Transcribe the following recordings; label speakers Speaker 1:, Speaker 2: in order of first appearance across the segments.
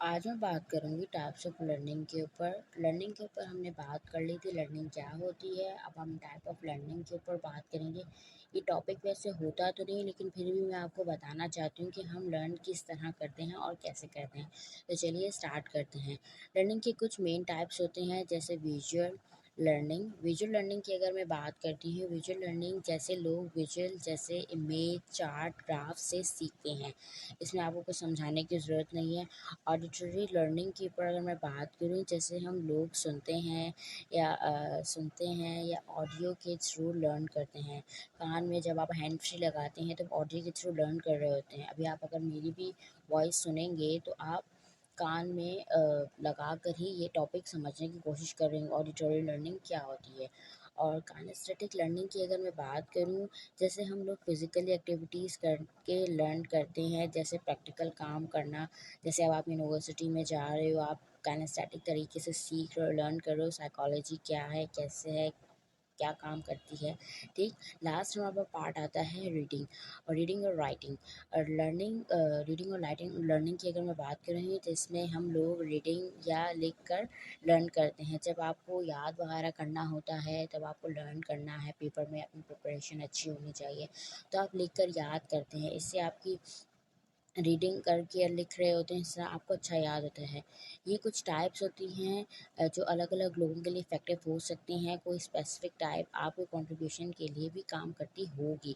Speaker 1: आज मैं बात करूँगी टाइप्स ऑफ लर्निंग के ऊपर। लर्निंग के ऊपर हमने बात कर ली थी, लर्निंग क्या होती है। अब हम टाइप ऑफ लर्निंग के ऊपर बात करेंगे। ये टॉपिक वैसे होता तो नहीं, लेकिन फिर भी मैं आपको बताना चाहती हूँ कि हम लर्न किस तरह करते हैं और कैसे करते हैं। तो चलिए स्टार्ट करते हैं। लर्निंग के कुछ मेन टाइप्स होते हैं, जैसे विजुअल लर्निंग। विजुअल लर्निंग की अगर मैं बात करती हूँ, विजुअल लर्निंग जैसे लोग विजुअल जैसे इमेज, चार्ट, ग्राफ से सीखते हैं। इसमें आपको कुछ समझाने की ज़रूरत नहीं है। ऑडिटरी लर्निंग के ऊपर अगर मैं बात करूँ, जैसे हम लोग सुनते हैं या ऑडियो के थ्रू लर्न करते हैं। कान में जब आप हैंड फ्री लगाते हैं तब ऑडियो के थ्रू लर्न कर रहे होते हैं। अभी आप अगर मेरी भी वॉइस सुनेंगे तो आप कान में लगा कर ही ये टॉपिक समझने की कोशिश कर रहे हैं ऑडिटरी लर्निंग क्या होती है। और काइनेस्थेटिक लर्निंग की अगर मैं बात करूँ, जैसे हम लोग फिज़िकली एक्टिविटीज़ करके लर्न करते हैं, जैसे प्रैक्टिकल काम करना। जैसे अब आप यूनिवर्सिटी में जा रहे हो, आप काइनेस्थेटिक तरीके से सीख रहे हो, लर्न कर रहे हो साइकोलॉजी क्या है, कैसे है, क्या काम करती है। ठीक। लास्ट हमारे पास पार्ट आता है रीडिंग और राइटिंग। और रीडिंग और राइटिंग लर्निंग की अगर मैं बात करूँ, तो इसमें हम लोग रीडिंग या लिख कर लर्न करते हैं। जब आपको याद वगैरह करना होता है, तब आपको लर्न करना है, पेपर में अपनी प्रिपरेशन अच्छी होनी चाहिए, तो आप लिख कर याद करते हैं। इससे आपकी रीडिंग करके लिख रहे होते हैं, इससे आपको अच्छा याद होता है। ये कुछ टाइप्स होती हैं जो अलग अलग लोगों के लिए इफ़ेक्टिव हो सकती हैं। कोई स्पेसिफिक टाइप आपके कंट्रीब्यूशन के लिए भी काम करती होगी।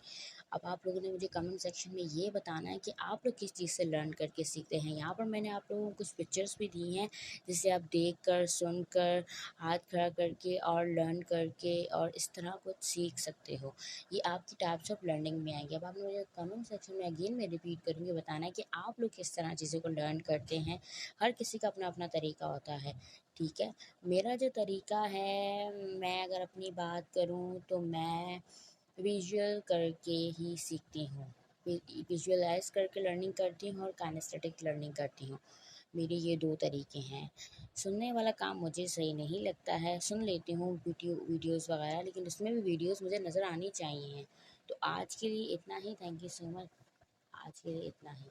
Speaker 1: अब आप लोगों ने मुझे कमेंट सेक्शन में ये बताना है कि आप लोग किस चीज़ से लर्न करके सीखते हैं। यहाँ पर मैंने आप लोगों को कुछ पिक्चर्स भी दी हैं, जिसे आप देख कर, सुन कर, हाथ खड़ा करके और लर्न करके और इस तरह कुछ सीख सकते हो। ये आपकी टाइप्स ऑफ लर्निंग में आएंगे। अब आप मुझे कमेंट सेक्शन में अगेन मैं रिपीट करूँगी, बताना है कि आप लोग किस तरह चीज़ों को लर्न करते हैं। हर किसी का अपना अपना तरीका होता है, ठीक है। मेरा जो तरीका है, मैं अगर अपनी बात करूँ तो मैं विजुअल करके ही सीखती हूँ। विजुअलाइज करके लर्निंग करती हूँ और काइनेस्थेटिक लर्निंग करती हूँ। मेरे ये 2 तरीके हैं। सुनने वाला काम मुझे सही नहीं लगता है, सुन लेती हूँ वीडियोज़ वगैरह, लेकिन उसमें भी वीडियोज़ मुझे नज़र आनी चाहिए। तो आज के लिए इतना ही। Thank you so much. आज के लिए इतना ही।